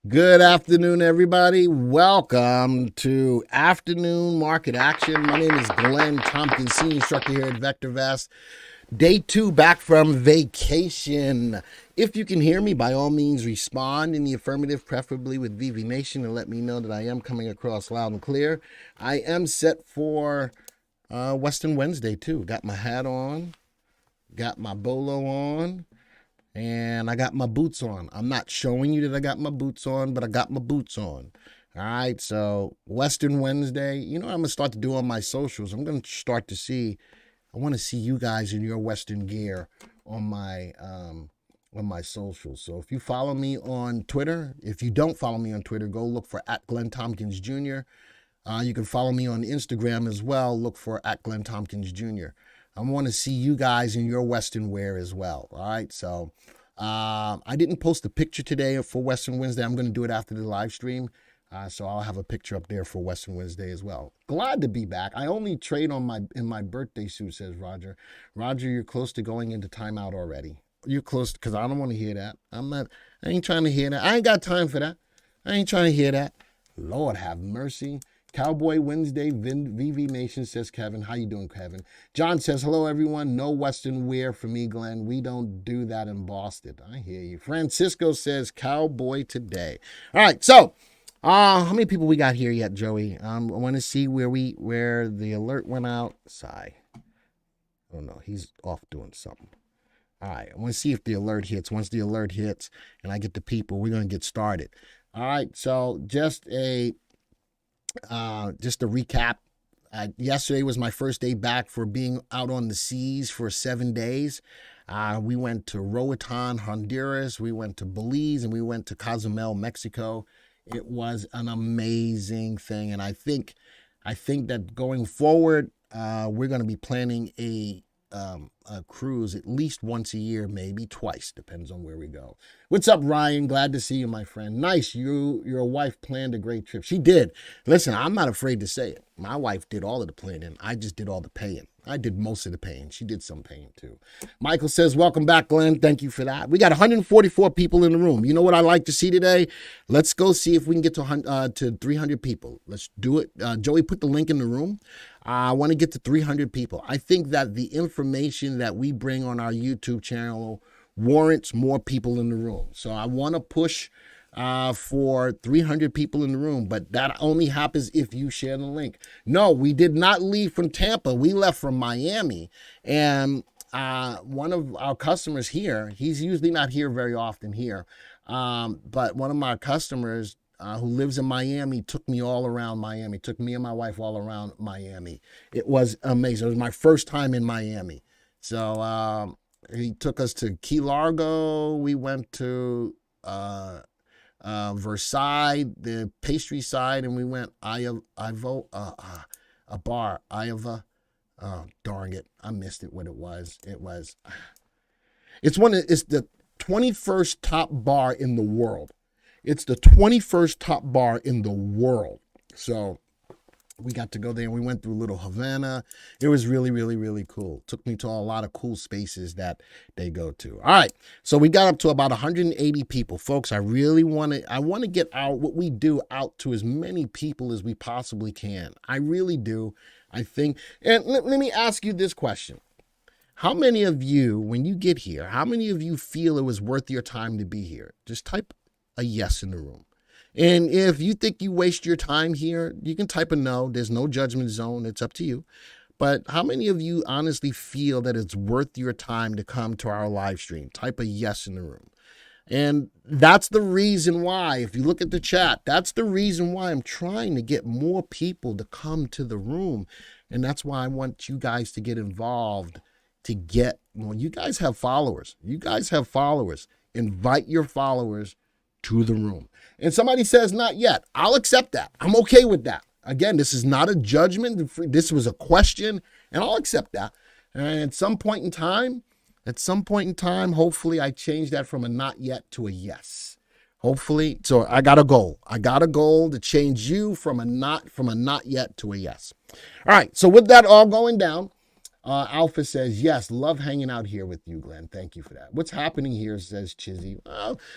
Good afternoon, everybody. Welcome to Afternoon Market Action. My name is Glenn Tompkins, Senior Instructor here at VectorVest. Day 2 back from vacation. If you can hear me, by all means respond in the affirmative, preferably with VV Nation, and let me know that I am coming across loud and clear. I am set for Western Wednesday too. Got my hat on, got my bolo on, and I got my boots on. I'm not showing you that I got my boots on, but I got my boots on. All right, so Western Wednesday, you know what I'm going to start to do on my socials? I'm going to start to see, I want to see you guys in your Western gear on my socials. So if you follow me on Twitter, if you don't follow me on Twitter, go look for @GlennTompkinsJr. You can follow me on Instagram as well. Look for @GlennTompkinsJr. I want to see you guys in your Western wear as well. All right. So I didn't post a picture today for Western Wednesday. I'm going to do it after the live stream. So I'll have a picture up there for Western Wednesday as well. Glad to be back. I only trade in my birthday suit, says Roger. Roger, you're close to going into timeout already. You're close, because I don't want to hear that. I ain't trying to hear that. I ain't got time for that. I ain't trying to hear that. Lord have mercy. Cowboy Wednesday, VV Nation, says Kevin. How you doing, Kevin? John says, hello, everyone. No Western wear for me, Glenn. We don't do that in Boston. I hear you. Francisco says, cowboy today. All right, so how many people we got here yet, Joey? I want to see where the alert went out. Sigh. Oh, no, he's off doing something. All right, I want to see if the alert hits. Once the alert hits and I get the people, we're going to get started. All right, so just a recap. Yesterday was my first day back for being out on the seas for 7 days. We went to Roatan, Honduras. We went to Belize, and we went to Cozumel, Mexico. It was an amazing thing, and I think that going forward, we're going to be planning a cruise at least once a year, maybe twice, depends on where we go. What's up, Ryan? Glad to see you, my friend. Nice. Your wife planned a great trip. She did. Listen, I'm not afraid to say it. My wife did all of the planning. I just did all the paying. I did most of the paying. She did some paying too. Michael says, welcome back, Glenn. Thank you for that. We got 144 people in the room. You know what I like to see today? Let's go see if we can get to 300 people. Let's do it. Joey, put the link in the room. I want to get to 300 people. I think that the information that we bring on our YouTube channel warrants more people in the room. So I want to push for 300 people in the room, but that only happens if you share the link. No, we did not leave from Tampa. We left from Miami, and one of our customers here, he's usually not here very often here, but one of my customers who lives in Miami took me all around Miami, took me and my wife all around Miami. It was amazing. It was my first time in Miami. So he took us to Key Largo. We went to Versailles, the pastry side, and we went a bar, Iva. Oh, darn it. I missed it what it was. It's the 21st top bar in the world. It's the 21st top bar in the world. So we got to go there, and we went through Little Havana. It was really, really, really cool. Took me to a lot of cool spaces that they go to. All right, so we got up to about 180 people. Folks, I want to get what we do out to as many people as we possibly can. I really do. I think, and let me ask you this question. How many of you, when you get here, how many of you feel it was worth your time to be here? Just type a yes in the room. And if you think you waste your time here, you can type a no. There's no judgment zone. It's up to you. But how many of you honestly feel that it's worth your time to come to our live stream? Type a yes in the room. And that's the reason why, if you look at the chat, that's the reason why I'm trying to get more people to come to the room. And that's why I want you guys to get involved, you guys have followers. Invite your followers to the room. And somebody says, not yet. I'll accept that. I'm okay with that. Again, this is not a judgment. This was a question, and I'll accept that. And at some point in time, hopefully I change that from a not yet to a yes. Hopefully. So I got a goal. To change you from a not yet to a yes. All right. So with that all going down, Alpha says, yes, love hanging out here with you, Glenn. Thank you for that. What's happening here, says Chizzy.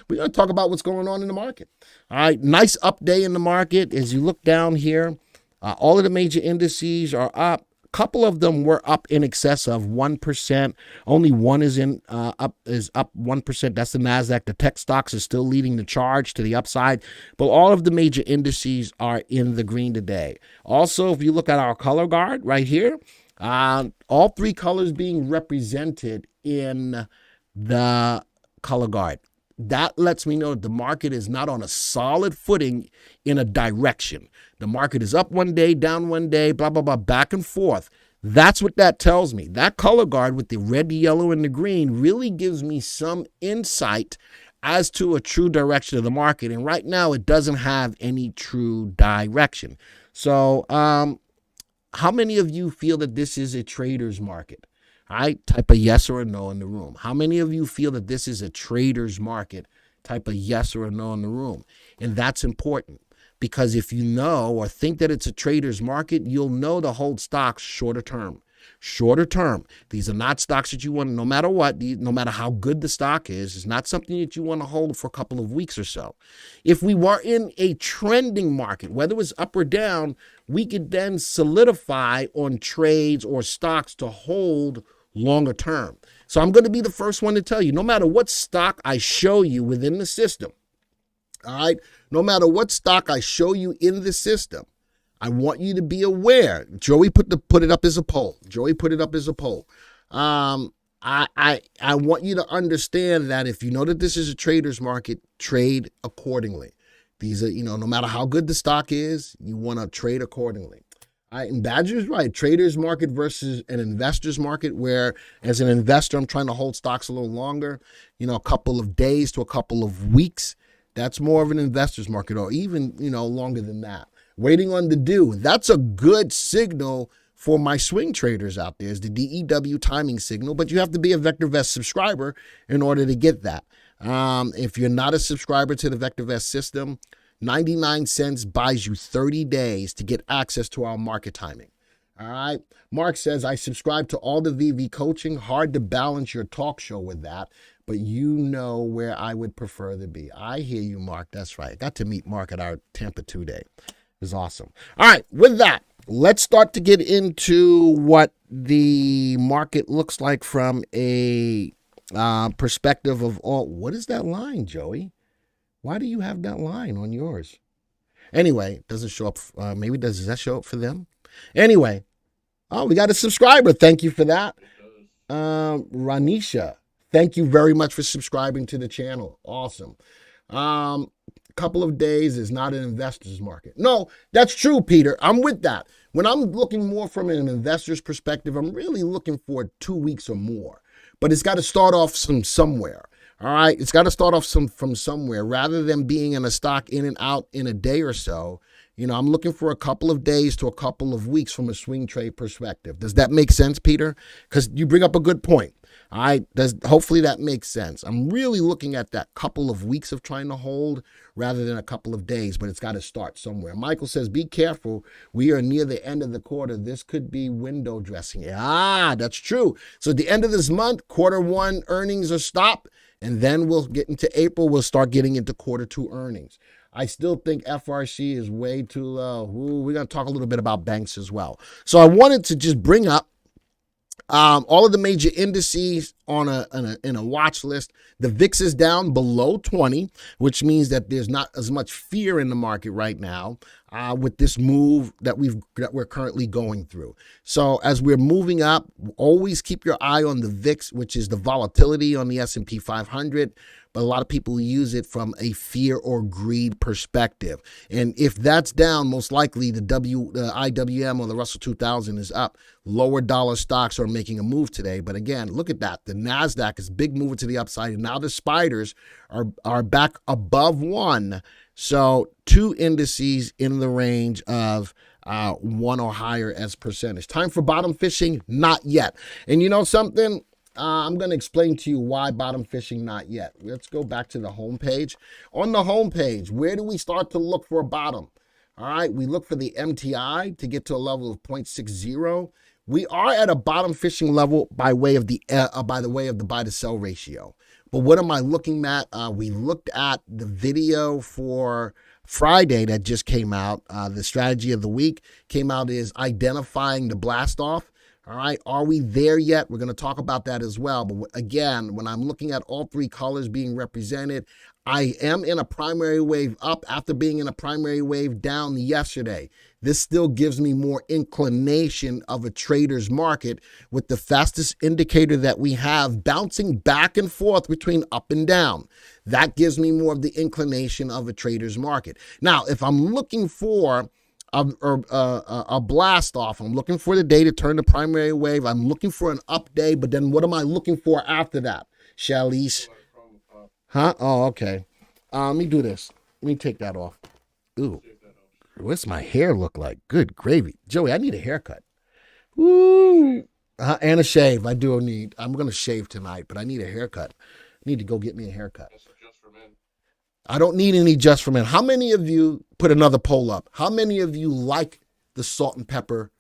We're going to talk about what's going on in the market. All right, nice up day in the market. As you look down here, all of the major indices are up. A couple of them were up in excess of 1%. Only one is up 1%. That's the Nasdaq. The tech stocks are still leading the charge to the upside, but all of the major indices are in the green today. Also, if you look at our color guard right here, all three colors being represented in the color guard. That lets me know that the market is not on a solid footing in a direction. The market is up one day, down one day, blah, blah, blah, back and forth. That's what that tells me. That color guard with the red, the yellow, and the green really gives me some insight as to a true direction of the market. And right now, it doesn't have any true direction. So, how many of you feel that this is a trader's market? All right, type a yes or a no in the room. How many of you feel that this is a trader's market? Type a yes or a no in the room. And that's important because if you know or think that it's a trader's market, you'll know to hold stocks shorter term. Shorter term. These are not stocks that you want, no matter what, no matter how good the stock is, it's not something that you want to hold for a couple of weeks or so. If we were in a trending market, whether it was up or down, we could then solidify on trades or stocks to hold longer term. So I'm going to be the first one to tell you, no matter what stock I show you within the system, all right, no matter what stock I show you in the system, I want you to be aware. Joey put it up as a poll. Joey put it up as a poll. I want you to understand that if you know that this is a trader's market, trade accordingly. These are, no matter how good the stock is, you want to trade accordingly. All right, and Badger's right. Trader's market versus an investor's market, where as an investor, I'm trying to hold stocks a little longer, a couple of days to a couple of weeks. That's more of an investor's market, or even, longer than that. Waiting on the due. That's a good signal for my swing traders out there, is the DEW timing signal, but you have to be a VectorVest subscriber in order to get that. If you're not a subscriber to the VectorVest system, 99 cents buys you 30 days to get access to our market timing. All right. Mark says, I subscribe to all the VV coaching. Hard to balance your talk show with that, but you know where I would prefer to be. I hear you, Mark. That's right. I got to meet Mark at our Tampa 2 day. It was awesome. All right. With that, let's start to get into what the market looks like from a perspective of all. What is that line, Joey? Why do you have that line on yours? Anyway, does it show up? Maybe does that show up for them? Anyway, we got a subscriber. Thank you for that. Ranisha, thank you very much for subscribing to the channel. Awesome. Couple of days is not an investor's market. No, that's true, Peter. I'm with that. When I'm looking more from an investor's perspective, I'm really looking for 2 weeks or more. But it's got to start off somewhere. All right, it's got to start off from somewhere rather than being in a stock in and out in a day or so. I'm looking for a couple of days to a couple of weeks from a swing trade perspective. Does that make sense, Peter? Because you bring up a good point. All right, hopefully that makes sense. I'm really looking at that couple of weeks of trying to hold rather than a couple of days, but it's got to start somewhere. Michael says, be careful. We are near the end of the quarter. This could be window dressing. That's true. So at the end of this month, quarter 1 earnings are stopped, and then we'll get into April. We'll start getting into quarter 2 earnings. I still think FRC is way too low. We're going to talk a little bit about banks as well. So I wanted to just bring up all of the major indices in a watch list. The VIX is down below 20, which means that there's not as much fear in the market right now with this move that we're currently going through. So as we're moving up, always keep your eye on the VIX, which is the volatility on the S&P 500. But a lot of people use it from a fear or greed perspective. And if that's down, most likely the IWM or the Russell 2000 is up. Lower dollar stocks are making a move today. But again, look at that. The NASDAQ is big mover to the upside. And now the spiders are back above 1. So 2 indices in the range of 1 or higher as percentage. Time for bottom fishing? Not yet. And you know something? I'm going to explain to you why bottom fishing not yet. Let's go back to the home page. On the home page, where do we start to look for a bottom? All right, we look for the MTI to get to a level of 0.60. We are at a bottom fishing level by way of the buy to sell ratio. But what am I looking at? We looked at the video for Friday that just came out. The strategy of the week came out is identifying the blast off. All right. Are we there yet? We're going to talk about that as well. But again, when I'm looking at all three colors being represented, I am in a primary wave up after being in a primary wave down yesterday. This still gives me more inclination of a trader's market with the fastest indicator that we have bouncing back and forth between up and down. That gives me more of the inclination of a trader's market. Now, if I'm looking for a blast off, I'm looking for the day to turn the primary wave. I'm looking for an up day, but then what am I looking for after that? Shalice? Huh? Oh, okay. Let me do this. Let me take that off. Ooh. What's my hair look like? Good gravy. Joey, I need a haircut. Woo. And a shave. I do need. I'm going to shave tonight, but I need a haircut. I need to go get me a haircut. Just for men. I don't need any just for men. How many of you, put another poll up, how many of you like the salt and pepper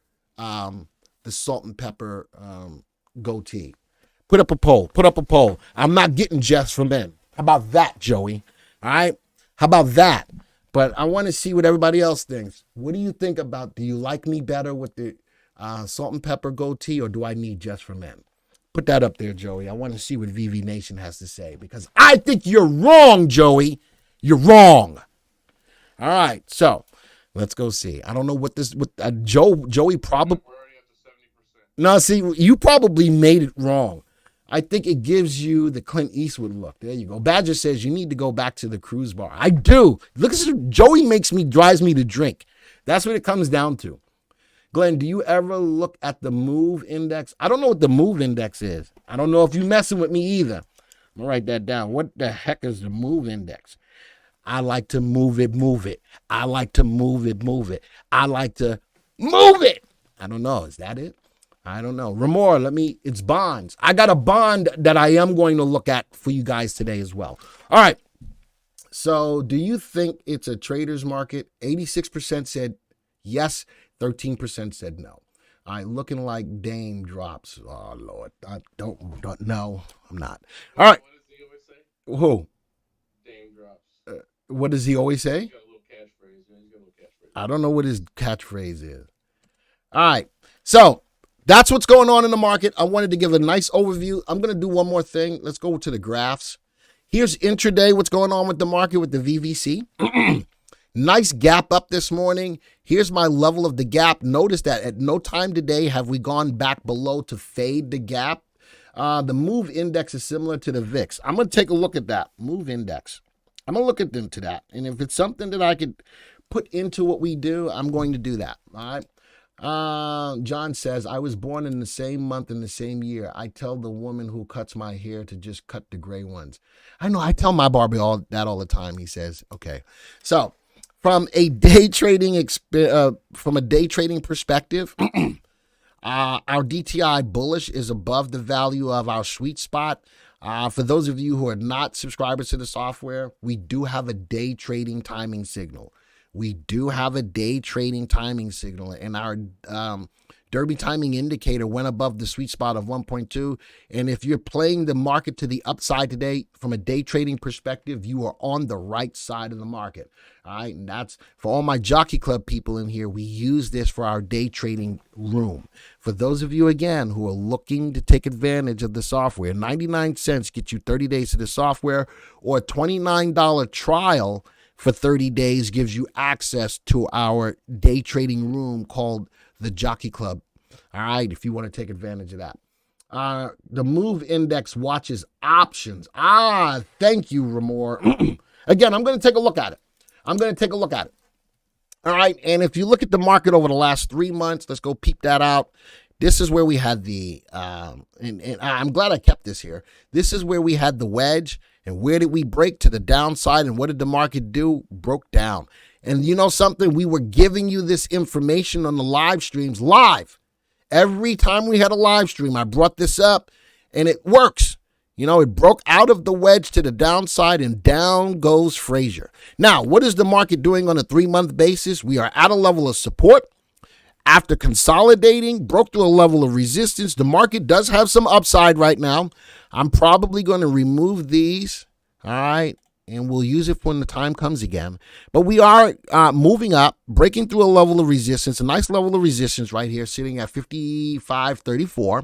goatee? Put up a poll. I'm not getting just for men. How about that, Joey? All right? How about that? But I want to see what everybody else thinks. What do you think about, do you like me better with the salt and pepper goatee, or do I need just for men? Put that up there, Joey. I want to see what VV Nation has to say, because I think you're wrong, Joey. You're wrong. All right, so let's go see. I don't know what this, Joey probably. No, see, you probably made it wrong. I think it gives you the Clint Eastwood look. There you go. Badger says you need to go back to the cruise bar. I do. Look, Joey drives me to drink. That's what it comes down to. Glenn, do you ever look at the move index? I don't know what the move index is. I don't know if you're messing with me either. I'm going to write that down. What the heck is the move index? I like to move it. I like to move it. I like to move it. I don't know. Is that it? I don't know. Ramor, it's bonds. I got a bond that I am going to look at for you guys today as well. All right. So do you think it's a trader's market? 86% said yes. 13% said no. All right. Looking like Dame drops. Oh, Lord. I don't know. I'm not. All right. What does he always say? Who? Dame drops. What does he always say? He's got a little catchphrase. He's got a little catchphrase. I don't know what his catchphrase is. All right. So that's what's going on in the market. I wanted to give a nice overview. I'm going to do one more thing. Let's go to the graphs. Here's intraday, what's going on with the market with the VVC. Nice gap up this morning. Here's my level of the gap. Notice that at no time today have we gone back below to fade the gap. The move index is similar to the VIX. I'm going to take a look at that move index. I'm going to look into that. And if it's something that I could put into what we do, I'm going to do that. All right. John says, I was born in the same month in the same year. I tell the woman who cuts my hair to just cut the gray ones. I know. I tell my barber all the time. He says, okay. So from a day trading perspective, our DTI bullish is above the value of our sweet spot. For those of you who are not subscribers to the software, we do have a day trading timing signal. And our Derby timing indicator went above the sweet spot of 1.2. And if you're playing the market to the upside today, from a day trading perspective, you are on the right side of the market. All right. And that's for all my Jockey Club people in here. We use this for our day trading room. For those of you, again, who are looking to take advantage of the software, 99 cents gets you 30 days to the software, or a $29 trial for 30 days gives you access to our day trading room called the Jockey Club. All right, if you want to take advantage of that. The move index watches options. Thank you, Ramor. Again, I'm going to take a look at it. All right, and if you look at the market over the last 3 months, let's go peep that out. This is where we had and I'm glad I kept this here. This is where we had the wedge. And where did we break to the downside? And what did the market do? Broke down. And you know something? We were giving you this information on the live streams live. Every time we had a live stream, I brought this up, and it works. You know, it broke out of the wedge to the downside, and down goes Frazier. Now, what is the market doing on a 3-month basis? We are at a level of support. After consolidating, broke through a level of resistance. The market does have some upside right now. I'm probably going to remove these. All right. And we'll use it when the time comes again. But we are moving up, breaking through a level of resistance, a nice level of resistance right here, sitting at 55.34.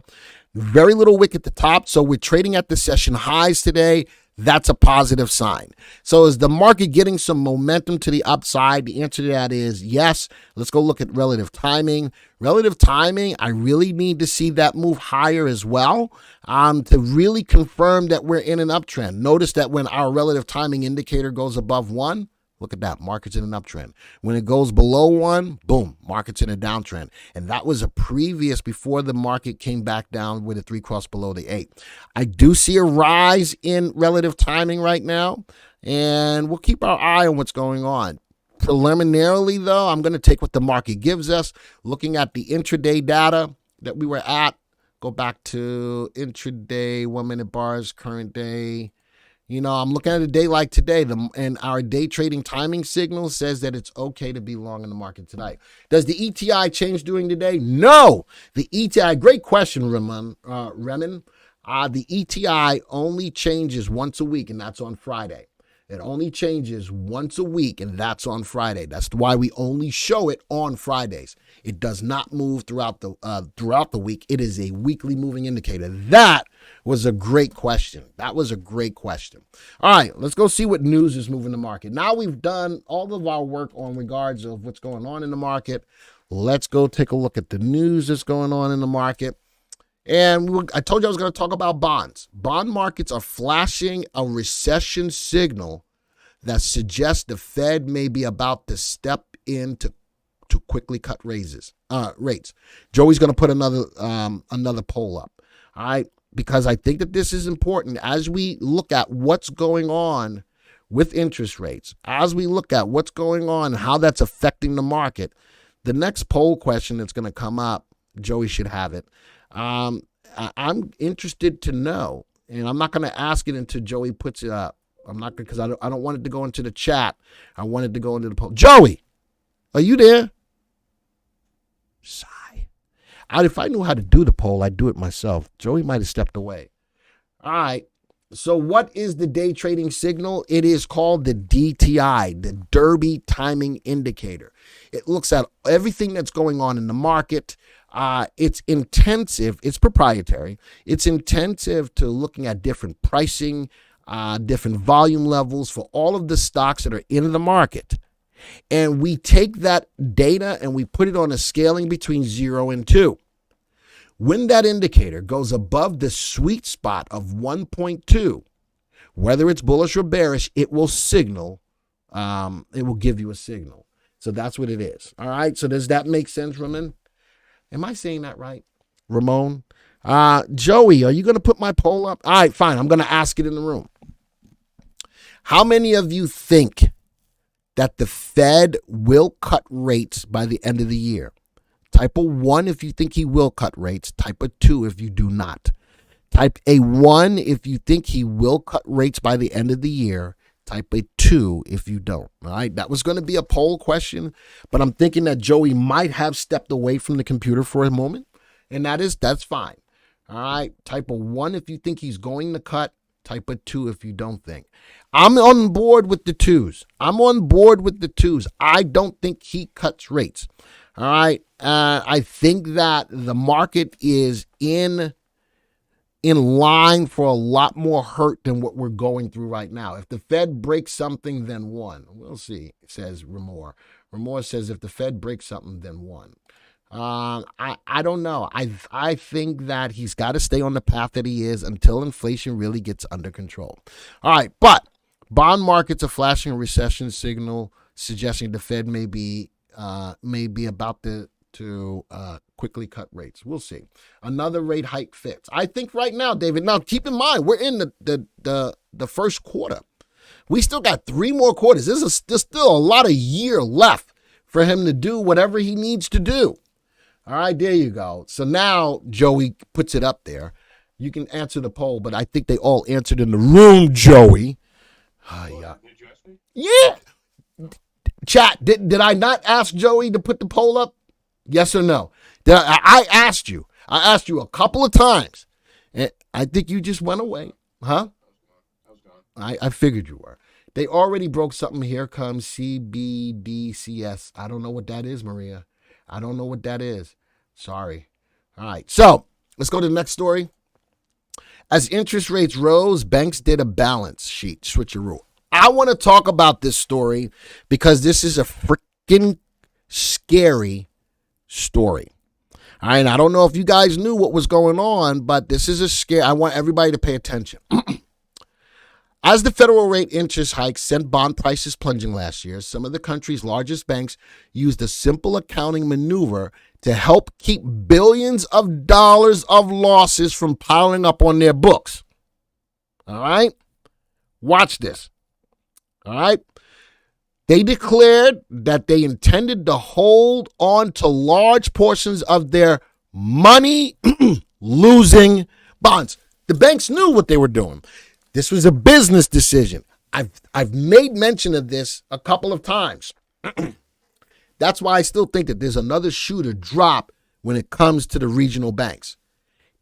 Very little wick at the top, so we're trading at the session highs today. That's a positive sign. So is the market getting some momentum to the upside? The answer to that is yes. Let's go look at relative timing. Relative timing, I really need to see that move higher as well to really confirm that we're in an uptrend. Notice that when our relative timing indicator goes above 1, look at that, market's in an uptrend. When it goes below 1, boom, market's in a downtrend. And that was a previous before the market came back down with a 3 cross below the 8. I do see a rise in relative timing right now, and we'll keep our eye on what's going on. Preliminarily, though, I'm going to take what the market gives us. Looking at the intraday data that we were at, go back to intraday, 1 minute bars, current day. You know, I'm looking at a day like today, and our day trading timing signal says that it's okay to be long in the market tonight. Does the ETI change during the day? No. The ETI, great question, Remen. The ETI only changes once a week, and that's on Friday. It only changes once a week, and that's on Friday. That's why we only show it on Fridays. It does not move throughout the week. It is a weekly moving indicator. That was a great question. That was a great question. All right, let's go see what news is moving the market. Now we've done all of our work on regards of what's going on in the market. Let's go take a look at the news that's going on in the market. And I told you I was going to talk about bonds. Bond markets are flashing a recession signal that suggests the Fed may be about to step in to quickly cut rates. Joey's going to put another poll up, all right, because I think that this is important as we look at what's going on with interest rates, as we look at what's going on and how that's affecting the market. The next poll question that's going to come up, Joey should have it. I'm interested to know, and I'm not going to ask it until Joey puts it up. I'm not because I don't want it to go into the chat. I want it to go into the poll. Joey, are you there? Sigh. If I knew how to do the poll, I'd do it myself. Joey might have stepped away. All right. So what is the day trading signal? It is called the DTI, the Derby Timing Indicator. It looks at everything that's going on in the market. It's intensive. It's proprietary. It's intensive to looking at different pricing, different volume levels for all of the stocks that are in the market. And we take that data and we put it on a scaling between 0 and 2. When that indicator goes above the sweet spot of 1.2, whether it's bullish or bearish, it will signal, it will give you a signal. So that's what it is. All right. So does that make sense, Ramon? Am I saying that right? Ramon? Joey, are you going to put my poll up? All right, fine. I'm going to ask it in the room. How many of you think that the Fed will cut rates by the end of the year? Type a 1 if you think he will cut rates. Type a 2 if you do not. Type a 1 if you think he will cut rates by the end of the year. Type a 2 if you don't. All right. That was going to be a poll question, but I'm thinking that Joey might have stepped away from the computer for a moment, and that's fine. All right. Type a 1 if you think he's going to cut. Type a 2 if you don't think. I'm on board with the 2s. I'm on board with the 2s. I don't think he cuts rates. All right. I think that the market is in line for a lot more hurt than what we're going through right now. If the Fed breaks something, then 1. We'll see, says Ramor. Ramor says if the Fed breaks something, then 1. I don't know. I think that he's got to stay on the path that he is until inflation really gets under control. All right. But bond markets are flashing a recession signal, suggesting the Fed may be about to quickly cut rates. We'll see. Another rate hike fits. I think right now, David. Now, keep in mind, we're in the first quarter. We still got 3 more quarters. There's still a lot of year left for him to do whatever he needs to do. All right, there you go. So now Joey puts it up there. You can answer the poll, but I think they all answered in the room, Joey. Yeah. Did you ask me? Yeah. Chat, did I not ask Joey to put the poll up? Yes or no? I asked you. I asked you a couple of times. And I think you just went away. Huh? I was gone. I figured you were. They already broke something. Here comes CBDCS. I don't know what that is, Maria. I don't know what that is. Sorry. All right. So let's go to the next story. As interest rates rose, banks did a balance sheet switcheroo. I want to talk about this story because this is a freaking scary story. All right. I don't know if you guys knew what was going on, but this is a scare. I want everybody to pay attention. As the federal rate interest hikes sent bond prices plunging last year, some of the country's largest banks used a simple accounting maneuver to help keep billions of dollars of losses from piling up on their books. All right? Watch this. All right? They declared that they intended to hold on to large portions of their money losing bonds. The banks knew what they were doing. This was a business decision. I've made mention of this a couple of times. That's why I still think that there's another shoe to drop when it comes to the regional banks.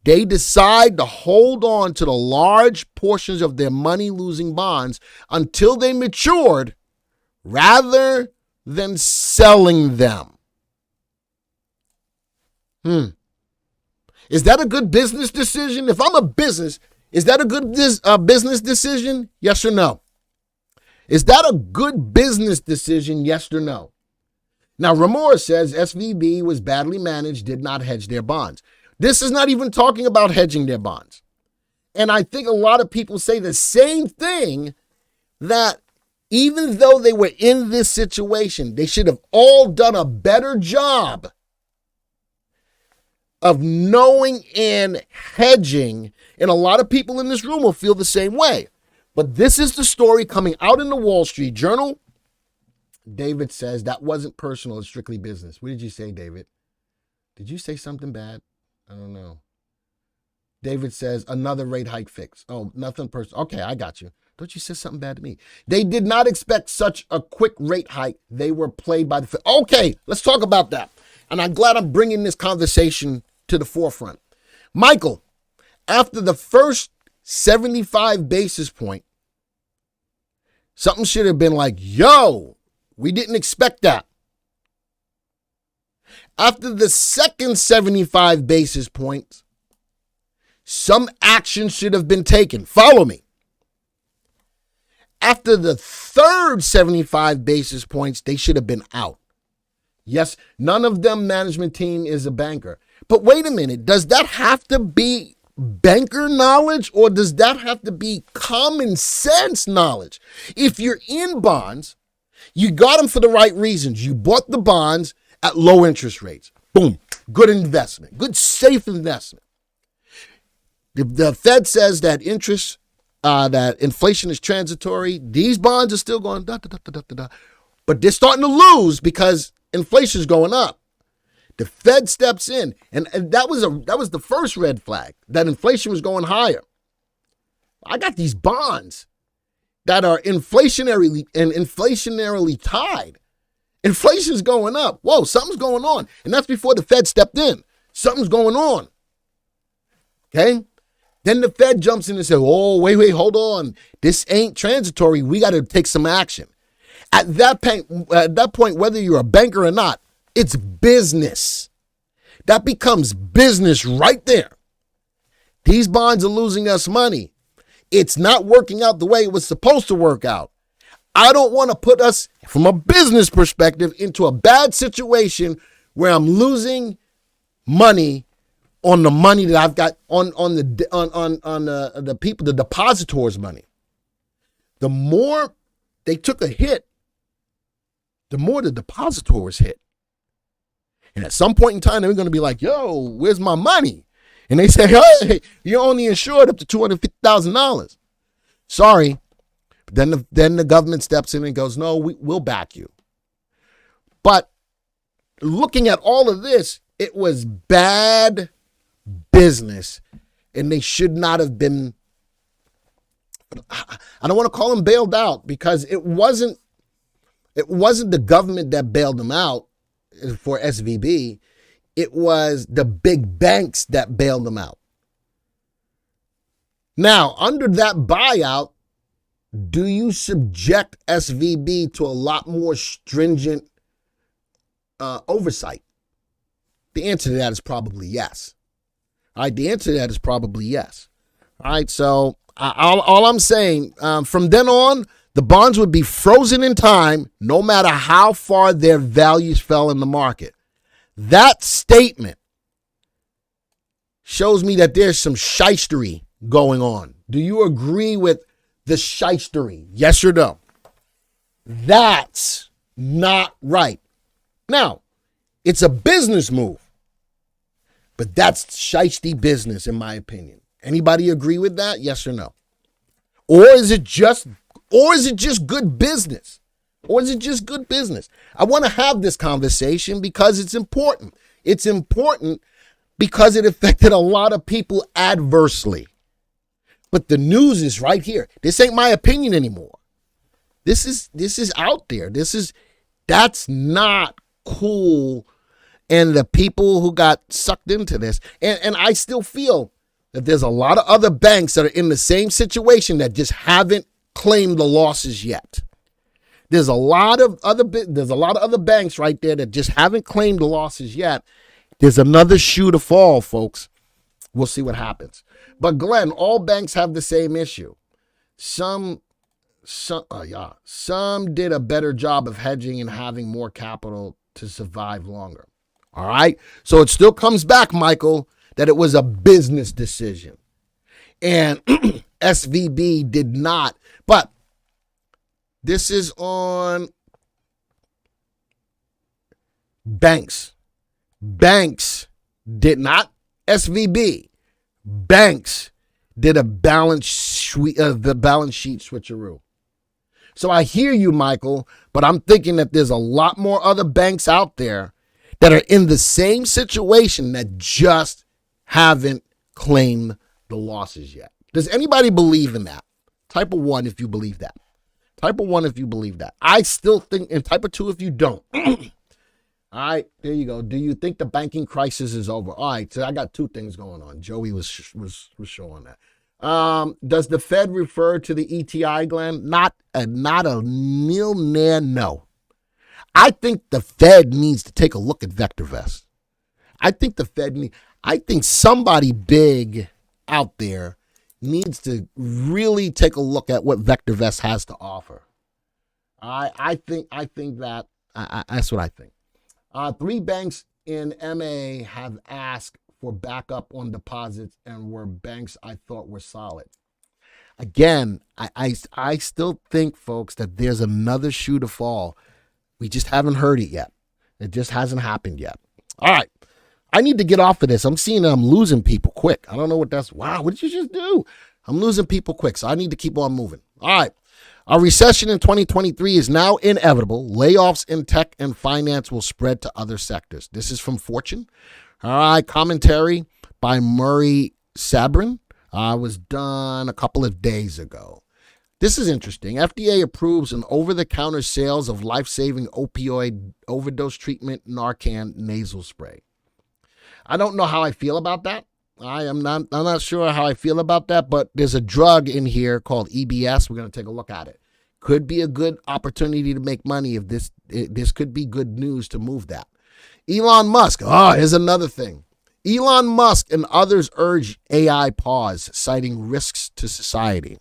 They decide to hold on to the large portions of their money-losing bonds until they matured rather than selling them. Is that a good business decision? If I'm a business, is that a good business decision? Yes or no? Is that a good business decision? Yes or no? Now, Ramor says SVB was badly managed, did not hedge their bonds. This is not even talking about hedging their bonds. And I think a lot of people say the same thing, that even though they were in this situation, they should have all done a better job of knowing and hedging. And a lot of people in this room will feel the same way. But this is the story coming out in the Wall Street Journal. David says that wasn't personal, it's strictly business. What did you say, David? Did you say something bad? I don't know. David says another rate hike fix. Oh, nothing personal. Okay, I got you. Don't you say something bad to me? They did not expect such a quick rate hike. They were played by the Fed. Okay, let's talk about that. And I'm glad I'm bringing this conversation to the forefront. Michael, after the first 75 basis point, something should have been like, yo, we didn't expect that. After the second 75 basis points, some action should have been taken. Follow me. After the third 75 basis points, they should have been out. Yes, none of them management team is a banker. But wait a minute, does that have to be banker knowledge or does that have to be common sense knowledge? If you're in bonds, you got them for the right reasons. You bought the bonds at low interest rates. Boom, good investment, good safe investment. The Fed says that that inflation is transitory. These bonds are still going da, da, da, da, da, da. But they're starting to lose because inflation is going up. The Fed steps in, and that was the first red flag, that inflation was going higher. I got these bonds that are inflationarily tied. Inflation's going up. Whoa, something's going on. And that's before the Fed stepped in. Something's going on. Okay? Then the Fed jumps in and says, oh, wait, hold on. This ain't transitory. We got to take some action. At that point, whether you're a banker or not, it's business. That becomes business right there. These bonds are losing us money. It's not working out the way it was supposed to work out. I don't want to put us, from a business perspective, into a bad situation where I'm losing money on the money that I've got on the people, the depositors' money. The more they took a hit, the more the depositors hit. And at some point in time, they're going to be like, yo, where's my money? And they say, hey, you're only insured up to $250,000. Sorry. But then the government steps in and goes, no, we'll back you. But looking at all of this, it was bad business. And they should not have been, I don't want to call them bailed out, because it wasn't the government that bailed them out for SVB. it was the big banks that bailed them out. Now, under that buyout, do you subject SVB to a lot more stringent oversight? The answer to that is probably yes. All right, the answer to that is probably yes. All right, so all I'm saying, from then on, the bonds would be frozen in time no matter how far their values fell in the market. That statement shows me that there's some shystery going on. Do you agree with the shystery? Yes or no? That's not right. Now, it's a business move, but that's shysty business in my opinion. Anybody agree with that? Yes or no? Or is it just good business? Or is it just good business? I want to have this conversation because it's important. It's important because it affected a lot of people adversely. But the news is right here. This ain't my opinion anymore. This is out there. That's not cool. And the people who got sucked into this, and I still feel that there's a lot of other banks that are in the same situation that just haven't claimed the losses yet. There's a lot of other banks right there that just haven't claimed the losses yet. There's another shoe to fall, folks. We'll see what happens. But Glenn, all banks have the same issue. Some did a better job of hedging and having more capital to survive longer. All right. So it still comes back, Michael, that it was a business decision. And SVB did not. But this is on banks. Banks did not. SVB. Banks did the balance sheet switcheroo. So I hear you, Michael, but I'm thinking that there's a lot more other banks out there that are in the same situation that just haven't claimed the losses yet. Does anybody believe in that? Type of 1 if you believe that. Type of 1 if you believe that. I still think, and type of 2 if you don't. All right, there you go. Do you think the banking crisis is over? All right, so I got two things going on. Joey was showing that. Does the Fed refer to the ETI, Glenn? Not a nil, no. I think the Fed needs to take a look at VectorVest. I think somebody big out there needs to really take a look at what VectorVest has to offer. I think that that's what I think. 3 banks in MA have asked for backup on deposits and were banks I thought were solid. Again, I still think, folks, that there's another shoe to fall. We just haven't heard it yet. It just hasn't happened yet. All right. I need to get off of this. I'm seeing that I'm losing people quick. I don't know what that's. Wow, what did you just do? I'm losing people quick, so I need to keep on moving. All right. A recession in 2023 is now inevitable. Layoffs in tech and finance will spread to other sectors. This is from Fortune. All right. Commentary by Murray Sabrin was done a couple of days ago. This is interesting. FDA approves an over-the-counter sales of life-saving opioid overdose treatment Narcan nasal spray. I don't know how I feel about that. I'm not sure how I feel about that, but there's a drug in here called EBS. We're going to take a look at it. Could be a good opportunity to make money if this could be good news to move that. Elon Musk. Here's another thing. Elon Musk and others urge AI pause, citing risks to society.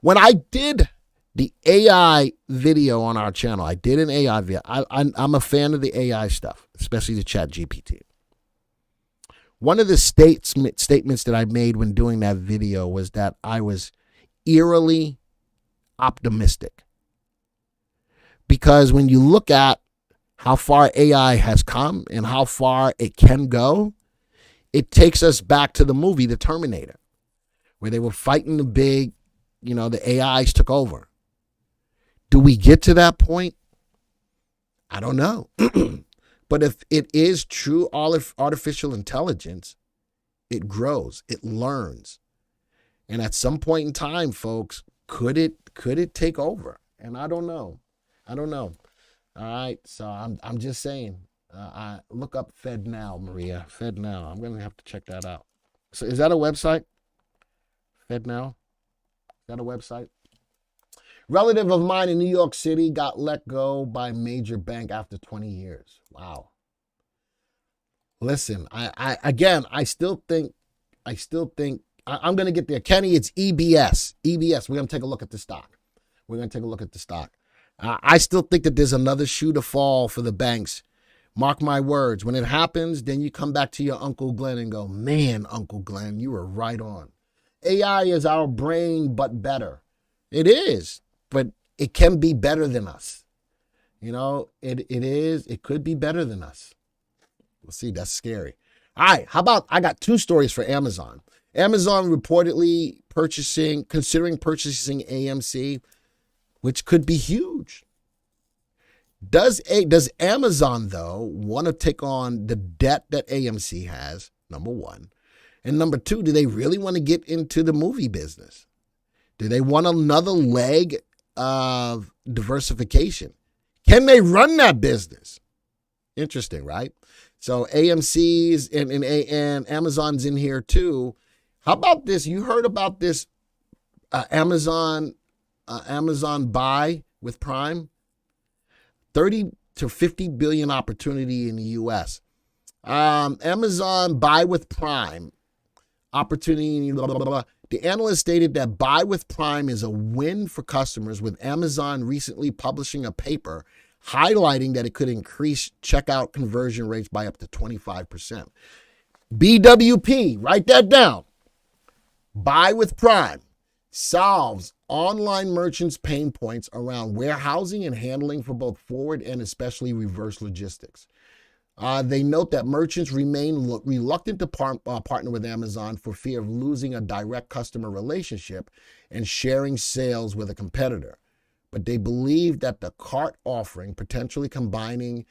When I did the AI video on our channel, I did an AI video. I'm a fan of the AI stuff, especially the Chat GPT. One of the statements that I made when doing that video was that I was eerily optimistic. Because when you look at how far AI has come and how far it can go, it takes us back to the movie The Terminator, where they were fighting the big, the AIs took over. Do we get to that point? I don't know. But if it is true artificial intelligence, it grows, it learns. And at some point in time, folks, could it take over? And I don't know. All right. So I'm just saying, I look up Fed Now, Maria. Fed Now. I'm gonna have to check that out. So is that a website? Fed Now? Is that a website? Relative of mine in New York City got let go by major bank after 20 years. Wow. Listen, I still think I'm going to get there. Kenny, it's EBS. EBS. We're going to take a look at the stock. I still think that there's another shoe to fall for the banks. Mark my words. When it happens, then you come back to your Uncle Glenn and go, man, Uncle Glenn, you were right on. AI is our brain, but better. It is, but it can be better than us. You know, it is. It could be better than us. We'll see. That's scary. All right. How about I got two stories for Amazon. Amazon reportedly considering purchasing AMC, which could be huge. Does Amazon, though, want to take on the debt that AMC has, number one? And number two, do they really want to get into the movie business? Do they want another leg of diversification? Can they run that business? Interesting, right? So AMC's and Amazon's in here too. How about this? You heard about this Amazon buy with Prime? 30 to 50 billion opportunity in the U.S. Amazon buy with Prime opportunity. Blah, blah, blah. The analyst stated that buy with Prime is a win for customers, with Amazon recently publishing a paper highlighting that it could increase checkout conversion rates by up to 25%. BWP, write that down. Buy with Prime solves online merchants' pain points around warehousing and handling for both forward and especially reverse logistics. They note that merchants remain reluctant to partner with Amazon for fear of losing a direct customer relationship and sharing sales with a competitor. But they believe that the cart offering, potentially combining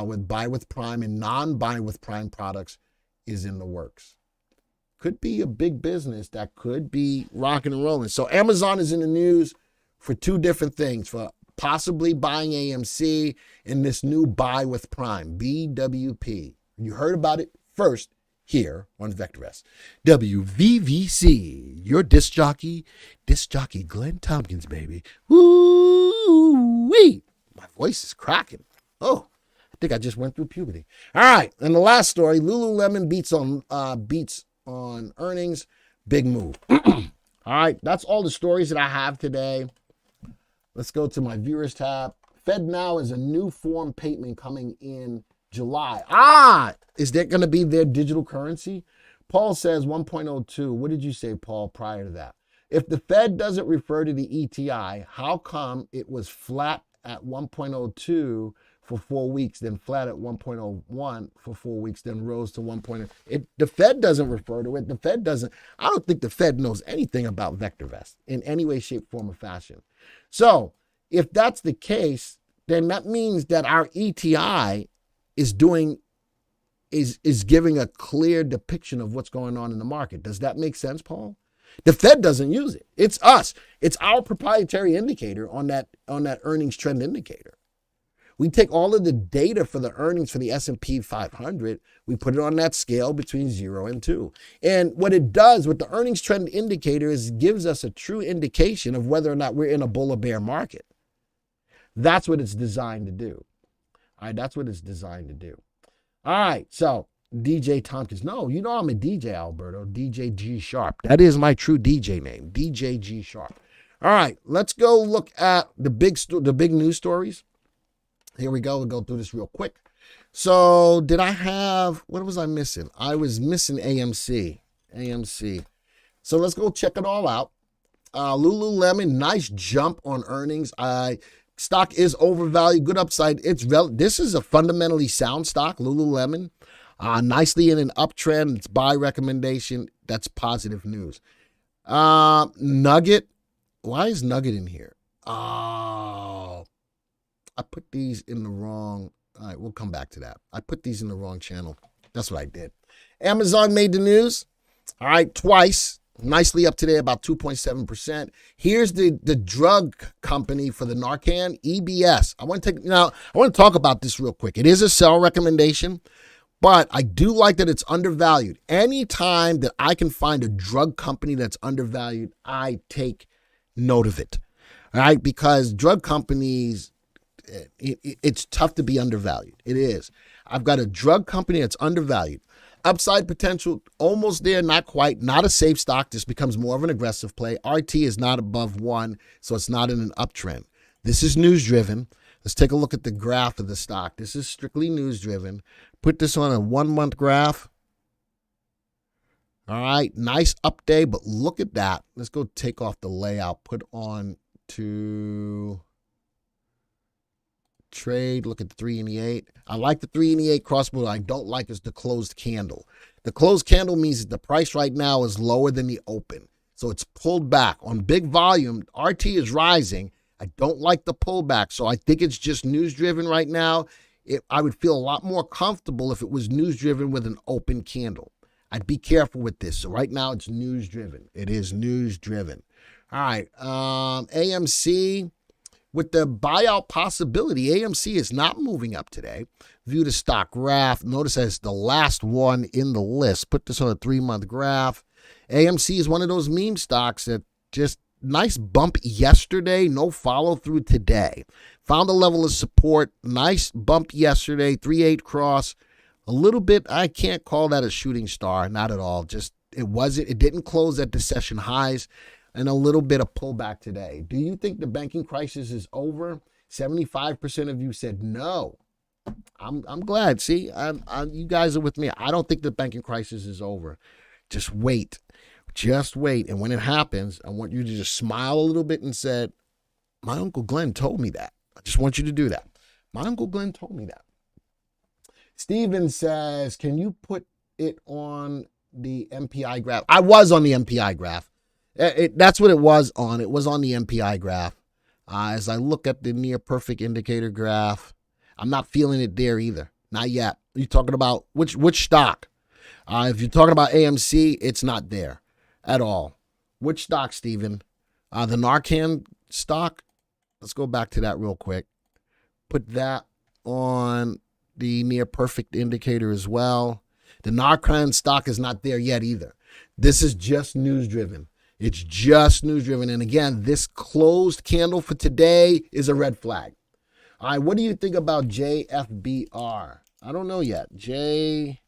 with Buy with Prime and non-Buy with Prime products, is in the works. Could be a big business that could be rocking and rolling. So Amazon is in the news for two different things, for possibly buying AMC and this new Buy with Prime, BWP. You heard about it first here on VectorVest. WVVC, your disc jockey Glenn Tompkins, baby. Woo-wee. My voice is cracking. Oh, I think I just went through puberty. All right, and the last story, Lululemon beats on earnings, big move. All right, that's all the stories that I have today. Let's go to my viewers tab. Fed Now is a new form payment coming in July. Is that going to be their digital currency? Paul says 1.02. What did you say, Paul, prior to that? If the Fed doesn't refer to the ETI, how come it was flat at 1.02 for 4 weeks, then flat at 1.01 for 4 weeks, then rose to 1.0? The Fed doesn't refer to it. I don't think the Fed knows anything about VectorVest in any way, shape, form, or fashion. So if that's the case, then that means that our ETI is giving a clear depiction of what's going on in the market. Does that make sense, Paul? The Fed doesn't use it. It's us. It's our proprietary indicator on that earnings trend indicator. We take all of the data for the earnings for the S&P 500, we put it on that scale between 0 and 2. And what it does with the earnings trend indicator is gives us a true indication of whether or not we're in a bull or bear market. That's what it's designed to do. All right, that's what it's designed to do. All right, so DJ Tompkins. No, you know I'm a DJ, Alberto. DJ G Sharp. That is my true DJ name, DJ G Sharp. All right, let's go look at the big news stories. Here we go. We'll go through this real quick. So what was I missing? I was missing AMC. So let's go check it all out. Lululemon, nice jump on earnings. Stock is overvalued, good upside. This is a fundamentally sound stock, Lululemon. Nicely in an uptrend. It's buy recommendation. That's positive news. Nugget. Why is Nugget in here? Oh, I put these in the wrong. All right, we'll come back to that. I put these in the wrong channel. That's what I did. Amazon made the news. All right, twice. nicely up today, about 2.7%. Here's the drug company for the Narcan, EBS. I want to talk about this real quick. It is a sell recommendation, but I do like that it's undervalued. Anytime that I can find a drug company that's undervalued, I take note of it. All right, because drug companies, it's tough to be undervalued. It is. I've got a drug company that's undervalued. Upside potential, almost there, not quite. Not a safe stock. This becomes more of an aggressive play. RT is not above 1, so it's not in an uptrend. This is news-driven. Let's take a look at the graph of the stock. This is strictly news-driven. Put this on a 1-month graph. All right, nice up day, but look at that. Let's go take off the layout. Put on to trade. Look at the 3 and the 8. I like the 3 and the 8 cross, but what I don't like is the closed candle. The closed candle means that the price right now is lower than the open. So it's pulled back. On big volume, RT is rising. I don't like the pullback. So I think it's just news driven right now. I would feel a lot more comfortable if it was news driven with an open candle. I'd be careful with this. So right now it's news driven. It is news driven. All right. AMC. With the buyout possibility, AMC is not moving up today. View the stock graph. Notice that it's the last one in the list. Put this on a 3-month graph. AMC is one of those meme stocks that just nice bump yesterday, no follow through today. Found a level of support. Nice bump yesterday, 3-8 cross. A little bit, I can't call that a shooting star, not at all. Just it didn't close at the session highs. And a little bit of pullback today. Do you think the banking crisis is over? 75% of you said no. I'm glad. See, you guys are with me. I don't think the banking crisis is over. Just wait. Just wait. And when it happens, I want you to just smile a little bit and say, my Uncle Glenn told me that. I just want you to do that. My Uncle Glenn told me that. Steven says, can you put it on the MPI graph? I was on the MPI graph. That's what it was on. It was on the MPI graph. As I look at the near perfect indicator graph, I'm not feeling it there either. Not yet. You're talking about which stock? If you're talking about AMC, it's not there at all. Which stock, Steven? The Narcan stock? Let's go back to that real quick. Put that on the near perfect indicator as well. The Narcan stock is not there yet either. This is just news driven. It's just news driven. And again, this closed candle for today is a red flag. All right, what do you think about JFBR? I don't know yet. JFBR.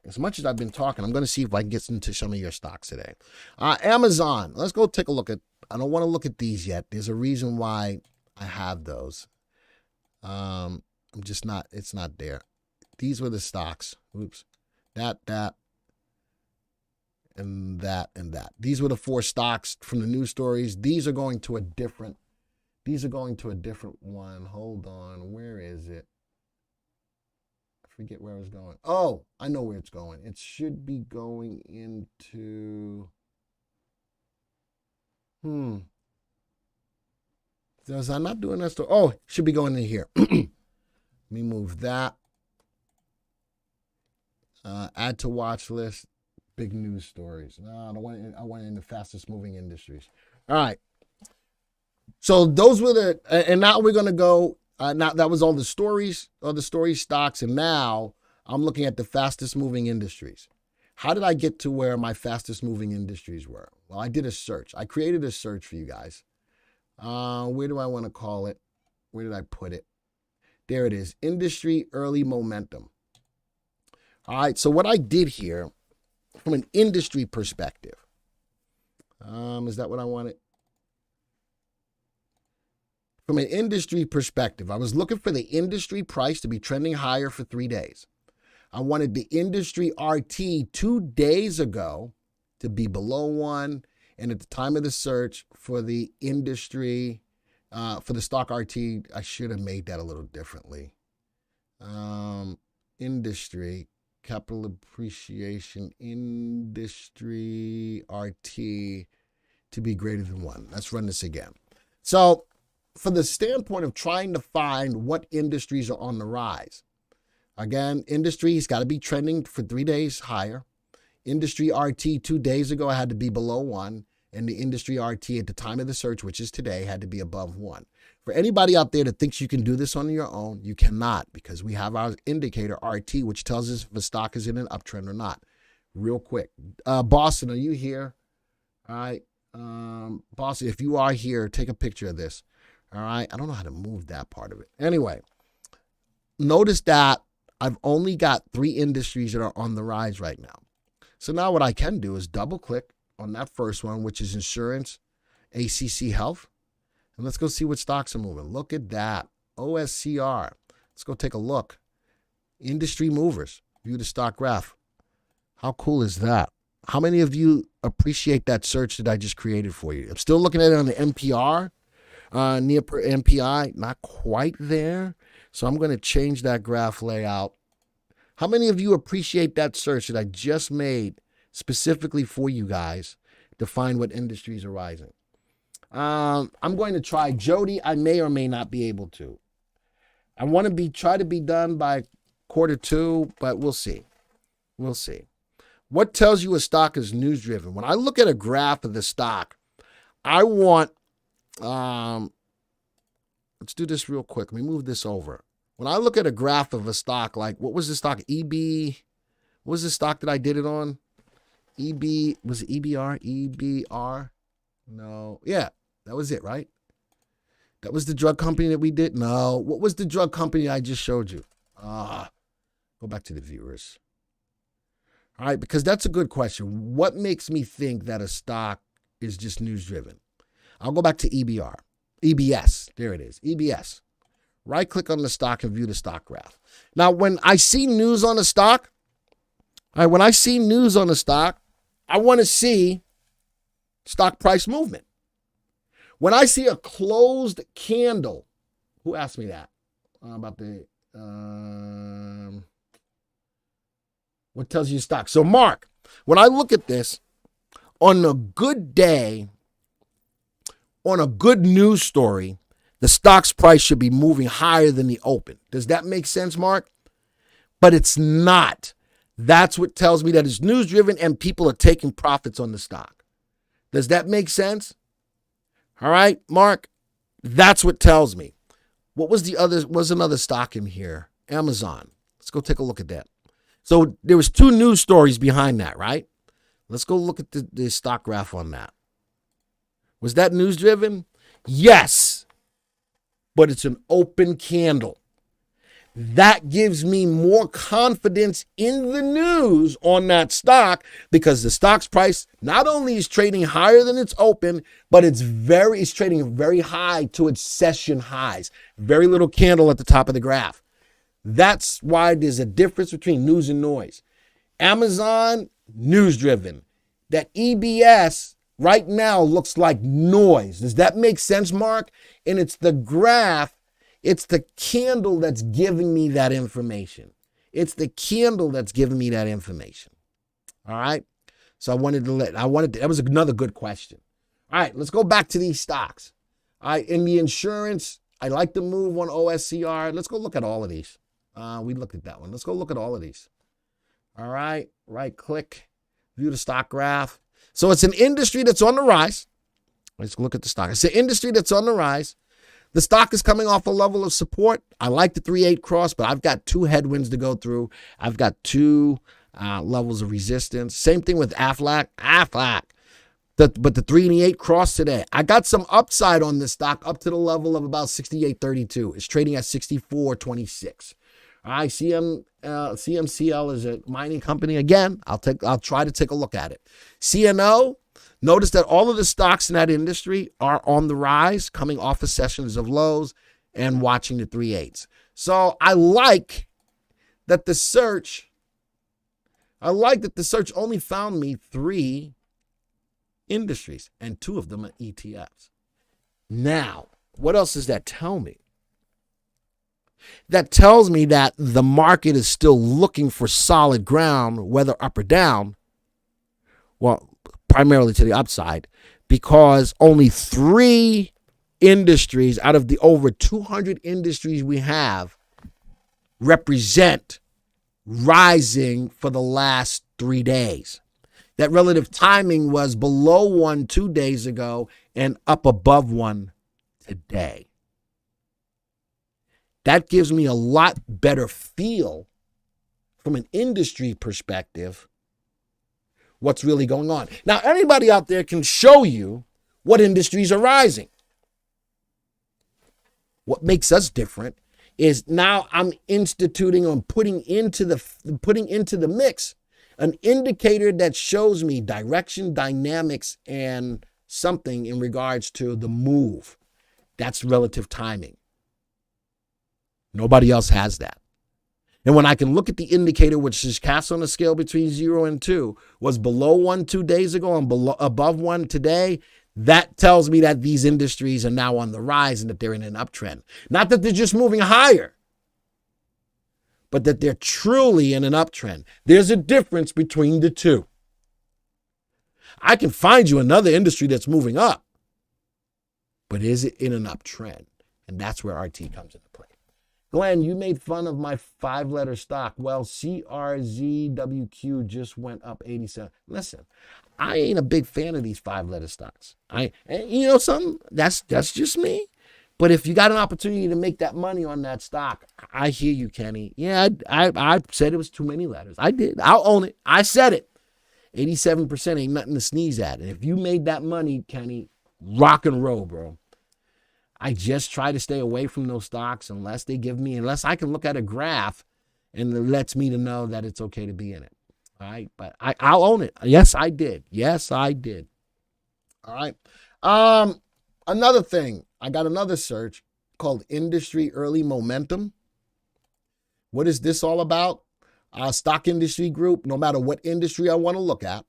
As much as I've been talking, I'm going to see if I can get into some of your stocks today. Amazon. Let's go take a look at. I don't want to look at these yet. There's a reason why I have those. I'm just not. It's not there. These were the stocks. Oops. That. And that. These were the 4 stocks from the news stories. These are going to a different one. Hold on. Where is it? I forget where it's going. Oh, I know where it's going. It should be going into... Was I not doing that? Oh, it should be going in here. Let me move that. Add to watch list. Big news stories. No, I want it in the fastest moving industries. All right. So those were and now we're going to go, now that was all the story stocks. And now I'm looking at the fastest moving industries. How did I get to where my fastest moving industries were? Well, I did a search. I created a search for you guys. Where do I want to call it? Where did I put it? There it is. Industry early momentum. All right. So what I did here, from an industry perspective, is that what I wanted? From an industry perspective, I was looking for the industry price to be trending higher for 3 days. I wanted the industry RT 2 days ago to be below 1. And at the time of the search for the industry, for the stock RT, I should have made that a little differently. Industry. Capital appreciation, industry, RT to be greater than 1. Let's run this again. So for the standpoint of trying to find what industries are on the rise, again, industry's got to be trending for 3 days higher. Industry RT 2 days ago had to be below 1, and the industry RT at the time of the search, which is today, had to be above 1. For anybody out there that thinks you can do this on your own, you cannot, because we have our indicator RT, which tells us if a stock is in an uptrend or not. Real quick. Boston, are you here? All right. Boston, if you are here, take a picture of this. All right. I don't know how to move that part of it. Anyway, notice that I've only got 3 industries that are on the rise right now. So now what I can do is double click on that first one, which is insurance, ACC Health. And let's go see what stocks are moving. Look at that. OSCR. Let's go take a look. Industry movers. View the stock graph. How cool is that? How many of you appreciate that search that I just created for you? I'm still looking at it on the NPR, near per MPI. Not quite there. So I'm going to change that graph layout. How many of you appreciate that search that I just made specifically for you guys to find what industries are rising? I'm going to try Jody. I may or may not be able to. I want to try to be done by Q2, but we'll see. We'll see. What tells you a stock is news driven? When I look at a graph of the stock, I want, let's do this real quick. Let me move this over. When I look at a graph of a stock, like what was the stock? What was the stock that I did it on? Was it EBR? EBR? No. Yeah, that was it, right? That was the drug company that we did? No. What was the drug company I just showed you? Go back to the viewers. All right, because that's a good question. What makes me think that a stock is just news driven? I'll go back to EBR. EBS. There it is. EBS. Right click on the stock and view the stock graph. Now, when I see news on a stock, I want to see stock price movement. When I see a closed candle, who asked me that? About the, what tells you stock? So, Mark, when I look at this, on a good day, on a good news story, the stock's price should be moving higher than the open. Does that make sense, Mark? But it's not. That's what tells me that it's news driven and people are taking profits on the stock. Does that make sense? All right, Mark, that's what tells me. What was another stock in here? Amazon. Let's go take a look at that. So there was 2 news stories behind that, right? Let's go look at the stock graph on that. Was that news driven? Yes. But it's an open candle. That gives me more confidence in the news on that stock because the stock's price not only is trading higher than it's open, but it's trading very high to its session highs. Very little candle at the top of the graph. That's why there's a difference between news and noise. Amazon, news driven. That EBS right now looks like noise. Does that make sense, Mark? And it's the graph, it's the candle that's giving me that information. All right? So that was another good question. All right, let's go back to these stocks. All right, in the insurance, I like the move on OSCR. Let's go look at all of these. We looked at that one. Let's go look at all of these. All right, right click, view the stock graph. So it's an industry that's on the rise. Let's look at the stock. It's an industry that's on the rise. The stock is coming off a level of support. I like the 3-8 cross, but I've got 2 headwinds to go through. I've got 2 levels of resistance. Same thing with Aflac. But the 3 and the 8 cross today. I got some upside on this stock up to the level of about 68.32. It's trading at 64.26. All right, CMCL is a mining company. Again, I'll try to take a look at it. CNO, notice that all of the stocks in that industry are on the rise, coming off of sessions of lows and watching the 3/8s. So I like that the search only found me 3 industries, and 2 of them are ETFs. Now, what else does that tell me? That tells me that the market is still looking for solid ground, whether up or down. Well, primarily to the upside, because only 3 industries out of the over 200 industries we have represent rising for the last 3 days. that relative timing was below 1 2 days ago and up above 1 today. That gives me a lot better feel from an industry perspective what's really going on. Now, anybody out there can show you what industries are rising. What makes us different is now I'm instituting or putting into the mix an indicator that shows me direction, dynamics, and something in regards to the move. That's relative timing. Nobody else has that. And when I can look at the indicator, which is cast on a scale between 0 and 2, was below 1 2 days ago and above 1 today, that tells me that these industries are now on the rise and that they're in an uptrend. Not that they're just moving higher, but that they're truly in an uptrend. There's a difference between the two. I can find you another industry that's moving up, but is it in an uptrend? And that's where RT comes into play. Glenn, you made fun of my 5-letter stock. Well, CRZWQ just went up 87. Listen, I ain't a big fan of these 5-letter stocks. You know something? That's just me. But if you got an opportunity to make that money on that stock, I hear you, Kenny. Yeah, I said it was too many letters. I did. I'll own it. I said it. 87% ain't nothing to sneeze at. And if you made that money, Kenny, rock and roll, bro. I just try to stay away from those stocks unless I can look at a graph and it lets me to know that it's okay to be in it. All right. But I'll own it. Yes, I did. All right. Another thing, I got another search called Industry Early Momentum. What is this all about? Stock industry group, no matter what industry I want to look at.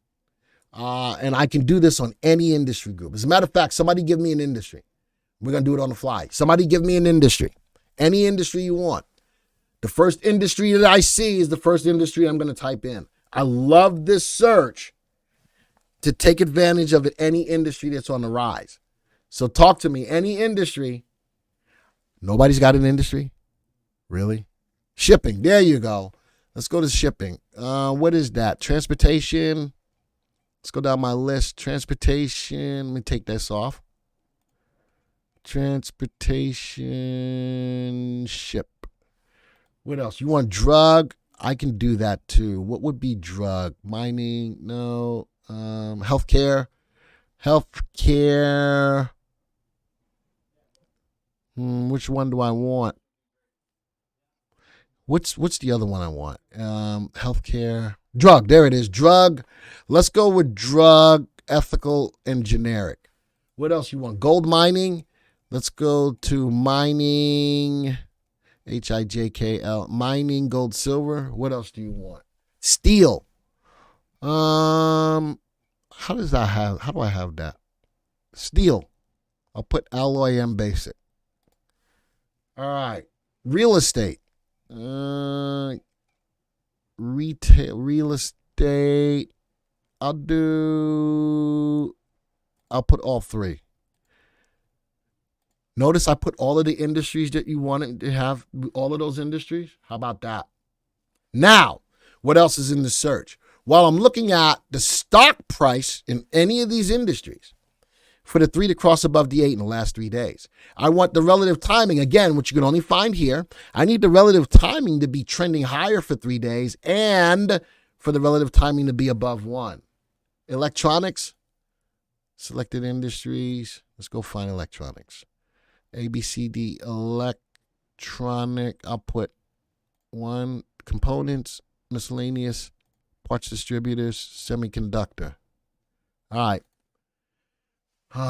And I can do this on any industry group. As a matter of fact, somebody give me an industry. We're going to do it on the fly. Somebody give me an industry. Any industry you want. The first industry that I see is the first industry I'm going to type in. I love this search to take advantage of any industry that's on the rise. So talk to me. Any industry. Nobody's got an industry? Really? Shipping. There you go. Let's go to shipping. What is that? Transportation. Let's go down my list. Transportation. Let me take this off. Transportation, ship. What else? You want drug? I can do that too. What would be drug? Mining? No. Healthcare. Which one do I want? What's the other one I want? Healthcare. Drug. There it is. Drug. Let's go with drug, ethical, and generic. What else you want? Gold mining. Let's go to mining, HIJKL, mining, gold, silver. What else do you want? Steel. How do I have that? Steel. I'll put alloy and basic. All right. Real estate. Real estate. I'll put all three. Notice I put all of the industries that you wanted to have, all of those industries. How about that? Now, what else is in the search? While I'm looking at the stock price in any of these industries for the 3 to cross above the 8 in the last 3 days, I want the relative timing, again, which you can only find here. I need the relative timing to be trending higher for 3 days and for the relative timing to be above 1. Electronics, selected industries. Let's go find electronics. ABCD electronic, I'll put 1, components, miscellaneous, parts distributors, semiconductor. All right.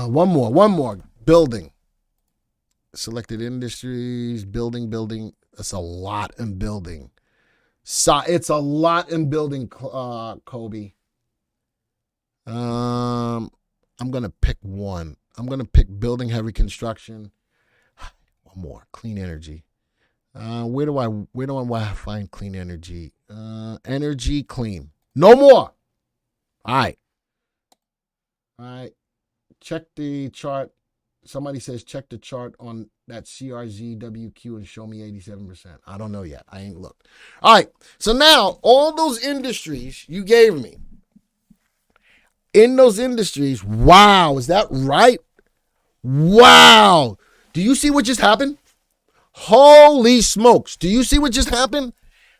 One more, building. Selected industries, building. It's a lot in building. It's a lot in building, Kobe. I'm going to pick one. I'm going to pick building, heavy construction. One more, clean energy. Where do I find clean energy? Energy clean. No more. All right. Check the chart. Somebody says check the chart on that CRZWQ and show me 87%. I don't know yet. I ain't looked. All right. So now all those industries you gave me, in those industries. Wow, is that right? Wow. Do you see what just happened? Holy smokes. Do you see what just happened?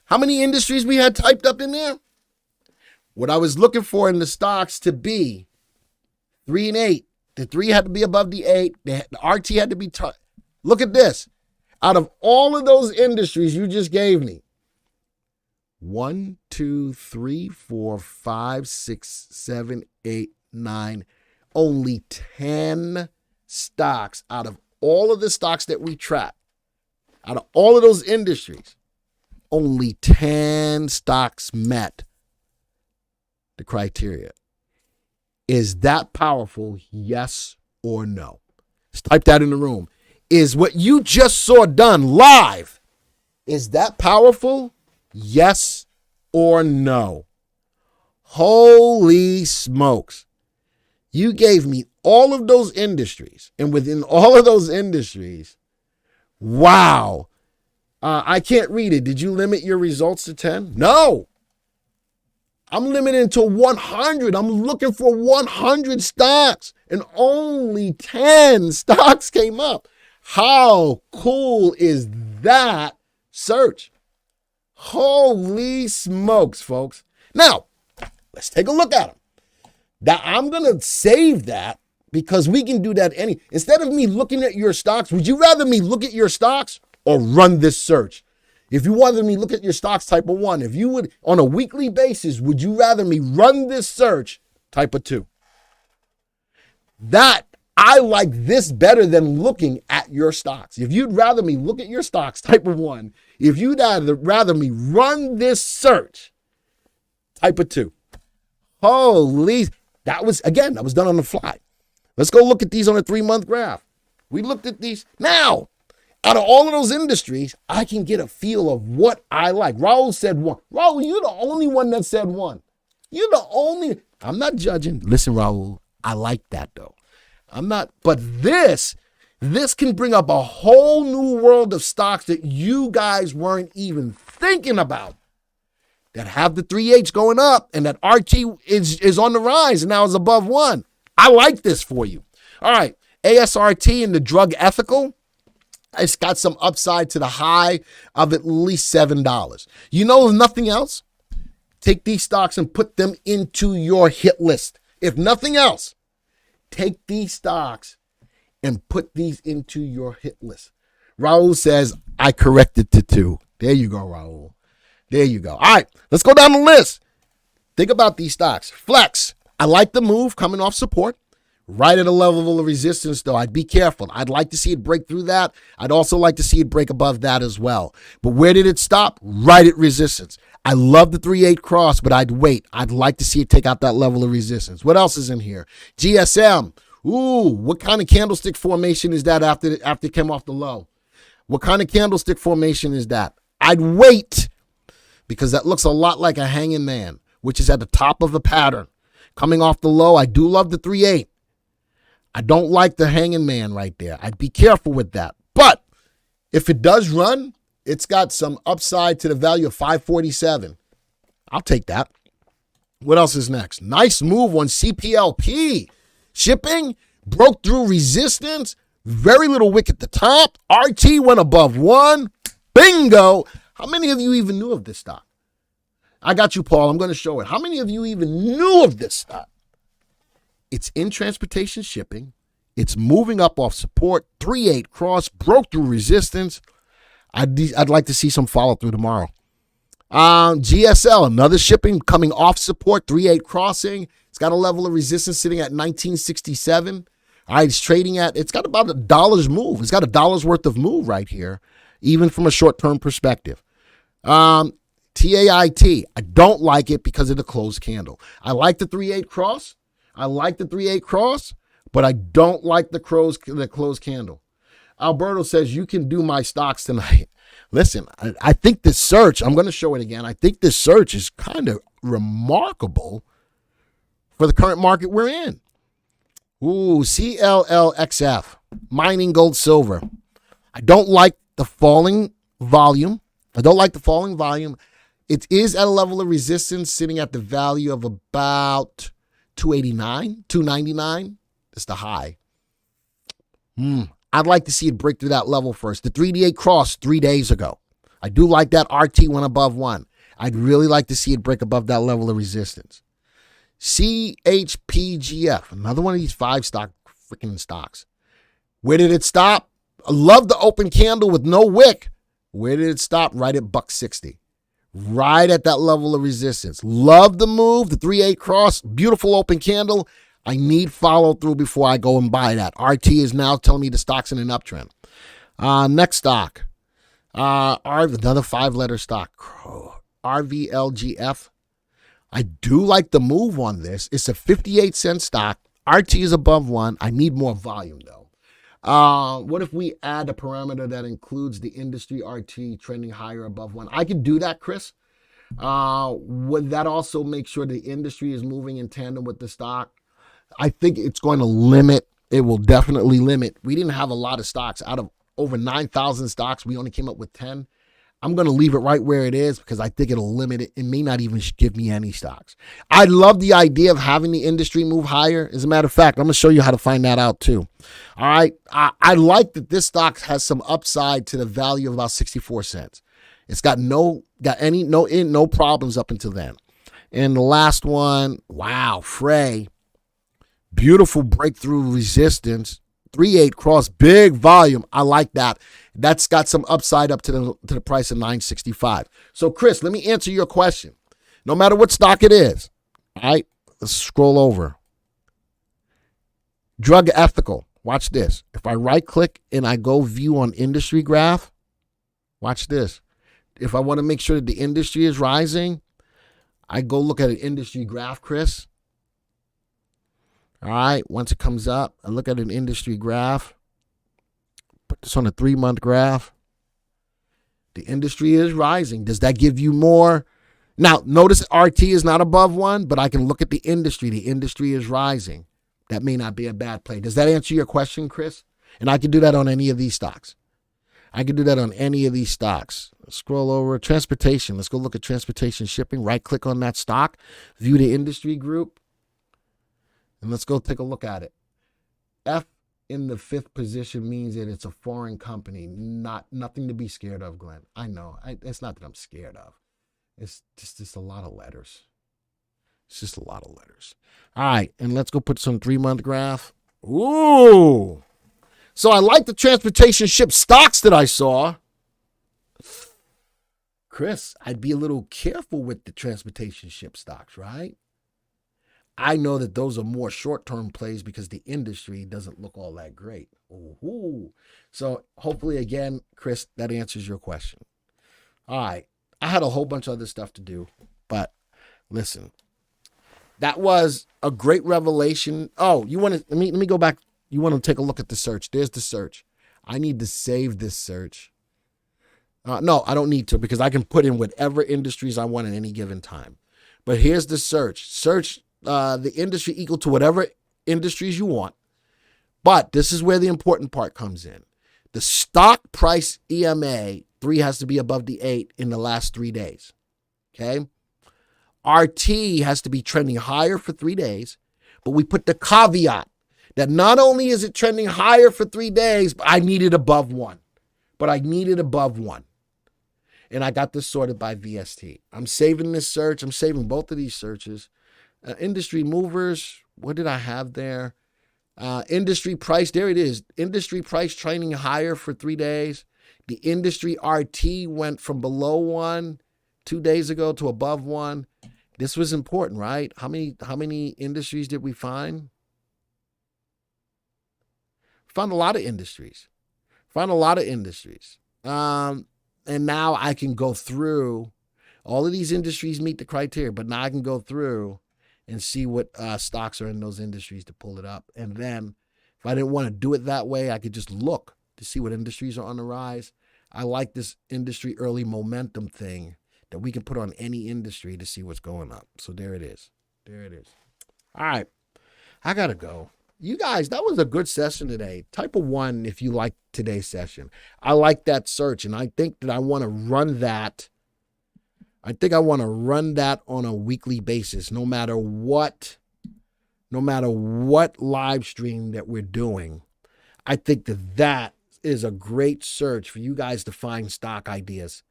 How many industries we had typed up in there? What I was looking for in the stocks to be 3 and 8. The 3 had to be above the 8. The RT had to be look at this. Out of all of those industries you just gave me, 1, 2, 3, 4, 5, 6, 7, 8, 9, only 10 stocks out of all of the stocks that we track, out of all of those industries, only 10 stocks met the criteria. Is that powerful? Yes or no? Just type that in the room. Is what you just saw done live, is that powerful? Yes or no? Holy smokes. You gave me all of those industries, and within all of those industries, wow. I can't read it. Did you limit your results to 10? No. I'm limiting to 100. I'm looking for 100 stocks, and only 10 stocks came up. How cool is that search? Holy smokes, folks. Now, let's take a look at them. Now, I'm going to save that because we can do that instead of me looking at your stocks, would you rather me look at your stocks or run this search? If you wanted me look at your stocks, type of 1. If you would, on a weekly basis, would you rather me run this search, type of 2? That, I like this better than looking at your stocks. If you'd rather me look at your stocks, type of 1. If you'd rather me run this search, type of 2. Holy, that was done on the fly. Let's go look at these on a 3-month graph. We looked at these. Now, out of all of those industries, I can get a feel of what I like. Raul said 1. Raul, you're the only one that said 1. You're the only. I'm not judging. Listen, Raul, I like that though. I'm not. But this can bring up a whole new world of stocks that you guys weren't even thinking about, that have the 3H going up and that RT is on the rise and now is above 1. I like this for you. All right. ASRT and the drug ethical. It's got some upside to the high of at least $7. You know, if nothing else, take these stocks and put them into your hit list. If nothing else, take these stocks and put these into your hit list. Raul says, I corrected to 2. There you go, Raul. There you go. All right, let's go down the list. Think about these stocks. Flex. I like the move coming off support. Right at a level of resistance, though. I'd be careful. I'd like to see it break through that. I'd also like to see it break above that as well. But where did it stop? Right at resistance. I love the 3-8 cross, but I'd wait. I'd like to see it take out that level of resistance. What else is in here? GSM. Ooh, what kind of candlestick formation is that after it came off the low? What kind of candlestick formation is that? I'd wait because that looks a lot like a hanging man, which is at the top of a pattern. Coming off the low, I do love the 3-8. I don't like the hanging man right there. I'd be careful with that. But if it does run, it's got some upside to the value of 547. I'll take that. What else is next? Nice move on CPLP. Shipping broke through resistance. Very little wick at the top. RT went above 1. Bingo. How many of you even knew of this stock? I got you, Paul. I'm going to show it. How many of you even knew of this stock? It's in transportation shipping. It's moving up off support. 3-8 cross, broke through resistance. I'd like to see some follow through tomorrow. GSL, another shipping coming off support. 3-8 crossing. It's got a level of resistance sitting at 1967. All right, it's got about $1 move. It's got $1 worth of move right here, even from a short-term perspective. TAIT, I don't like it because of the closed candle. I like the 3-8 cross. But I don't like the closed candle. Alberto says, you can do my stocks tonight. Listen, I think this search, I'm going to show it again. I think this search is kind of remarkable for the current market we're in. Ooh, CLLXF, mining gold, silver. I don't like the falling volume. It is at a level of resistance sitting at the value of about 289, 299. That's the high. I'd like to see it break through that level first. The 3D8 cross 3 days ago. I do like that RT went above 1. I'd really like to see it break above that level of resistance. CHPGF, another one of these 5-stock freaking stocks. Where did it stop? I love the open candle with no wick. Where did it stop? Right at $160. Right at that level of resistance. Love the move, the 3-8 cross, beautiful open candle. I need follow through before I go and buy that. RT is now telling me the stock's in an uptrend. Next stock. Another 5-letter stock. RVLGF. I do like the move on this. It's a 58-cent stock. RT is above 1. I need more volume, though. What if we add a parameter that includes the industry RT trending higher above 1? I could do that, Chris. Would that also make sure the industry is moving in tandem with the stock? I think it's going to limit. It will definitely limit. We didn't have a lot of stocks. Out of over 9,000 stocks, we only came up with 10. I'm going to leave it right where it is because I think it'll limit it. It may not even give me any stocks. I love the idea of having the industry move higher. As a matter of fact, I'm going to show you how to find that out too. All right. I like that this stock has some upside to the value of about 64 cents. It's got no problems up until then. And the last one, wow, Frey. Beautiful breakthrough resistance. 3-8 cross, big volume. I like that. That's got some upside up to the price of $9.65. So, Chris, let me answer your question. No matter what stock it is, all right, let's scroll over. Drug ethical. Watch this. If I right-click and I go view on industry graph, watch this. If I want to make sure that the industry is rising, I go look at an industry graph, Chris. All right, once it comes up, I look at an industry graph. Put this on a 3-month graph. The industry is rising. Does that give you more? Now, notice RT is not above 1, but I can look at the industry. The industry is rising. That may not be a bad play. Does that answer your question, Chris? And I can do that on any of these stocks. Let's scroll over. Transportation. Let's go look at transportation shipping. Right-click on that stock. View the industry group. And let's go take a look at it. F in the 5th position means that it's a foreign company. Nothing to be scared of, Glenn. I know. It's not that I'm scared of. It's just a lot of letters. All right. And let's go put some 3-month graph. Ooh. So I like the transportation ship stocks that I saw. Chris, I'd be a little careful with the transportation ship stocks, right? I know that those are more short-term plays because the industry doesn't look all that great. Ooh. So hopefully, again, Chris, that answers your question. All right. I had a whole bunch of other stuff to do, but listen, that was a great revelation. Oh, you want to, let me go back. You want to take a look at the search. There's the search. I need to save this search. No, I don't need to because I can put in whatever industries I want at any given time. But here's the search. Search the industry equal to whatever industries you want. But this is where the important part comes in. The stock price EMA 3 has to be above the 8 in the last 3 days. Okay. RT has to be trending higher for 3 days, but we put the caveat that not only is it trending higher for 3 days, but I need it above 1. And I got this sorted by VST. I'm saving this search. I'm saving both of these searches. Industry movers, what did I have there? Industry price, there it is. Industry price trending higher for 3 days. The industry RT went from below 1 2 days ago to above 1. This was important, right? How many industries did we find? Found a lot of industries. And now I can go through. All of these industries meet the criteria, but now I can go through and see what stocks are in those industries to pull it up. And then if I didn't want to do it that way, I could just look to see what industries are on the rise. I like this industry early momentum thing that we can put on any industry to see what's going up. So there it is. All right. I got to go. You guys, that was a good session today. Type of 1 if you like today's session. I like that search, and I think that I want to run that. I think I want to run that on a weekly basis, no matter what no matter what live stream that we're doing. I think that is a great search for you guys to find stock ideas,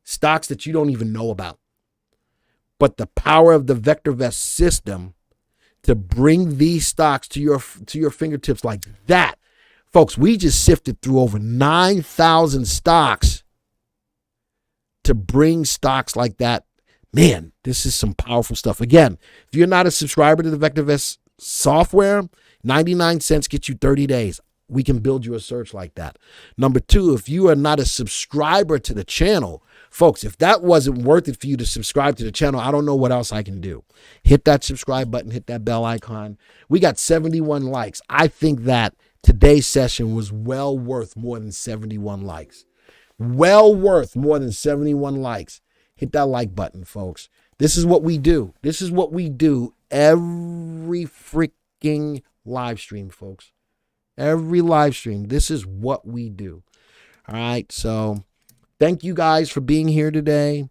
stocks that you don't even know about. But the power of the VectorVest system to bring these stocks to your fingertips like that. Folks, we just sifted through over 9,000 stocks to bring stocks like that. Man, this is some powerful stuff. Again, if you're not a subscriber to the VectorVest software, 99 cents gets you 30 days. We can build you a search like that. Number two, if you are not a subscriber to the channel, folks, if that wasn't worth it for you to subscribe to the channel, I don't know what else I can do. Hit that subscribe button, hit that bell icon. We got 71 likes. I think that today's session was well worth more than 71 likes. Well worth more than 71 likes. Hit that like button, folks. This is what we do. This is what we do every freaking live stream, folks. Every live stream. This is what we do. All right. So thank you guys for being here today.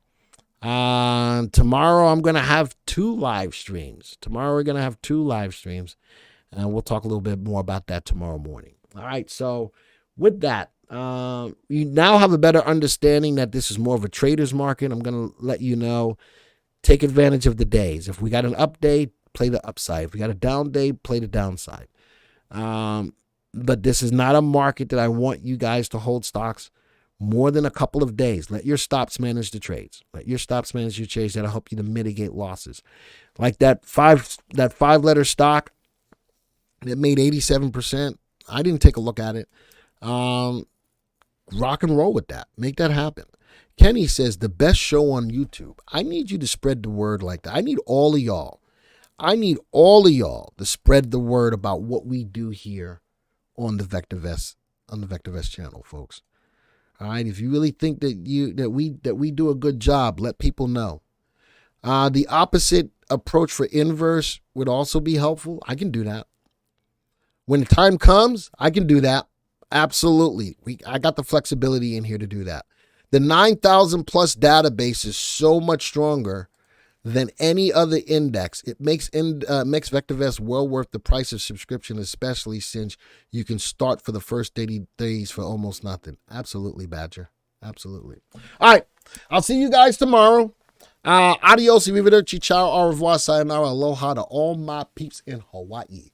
Tomorrow I'm going to have 2 live streams. Tomorrow we're going to have 2 live streams. And we'll talk a little bit more about that tomorrow morning. All right. So with that, you now have a better understanding that this is more of a trader's market. I'm going to let you know, take advantage of the days. If we got an up day, play the upside. If we got a down day, play the downside. But this is not a market that I want you guys to hold stocks more than a couple of days. Let your stops manage the trades. Let your stops manage your trades. That'll help you to mitigate losses. Like that 5-letter stock that made 87%. I didn't take a look at it. Rock and roll with that. Make that happen. Kenny says the best show on YouTube. I need you to spread the word like that. I need all of y'all. To spread the word about what we do here on the VectorVest channel, folks. All right. If you really think that we do a good job, let people know. The opposite approach for inverse would also be helpful. I can do that. When the time comes, I can do that. Absolutely. I got the flexibility in here to do that. The 9,000 plus database is so much stronger than any other index. It makes VectorVest well worth the price of subscription, especially since you can start for the first 80 days for almost nothing. Absolutely, Badger. Absolutely. All right. I'll see you guys tomorrow. Adios, arrivederci, ciao, au revoir, sayonara, aloha to all my peeps in Hawaii.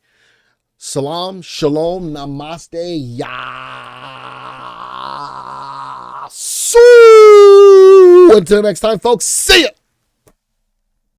Salam, shalom, namaste, yasu. Until next time, folks, see ya.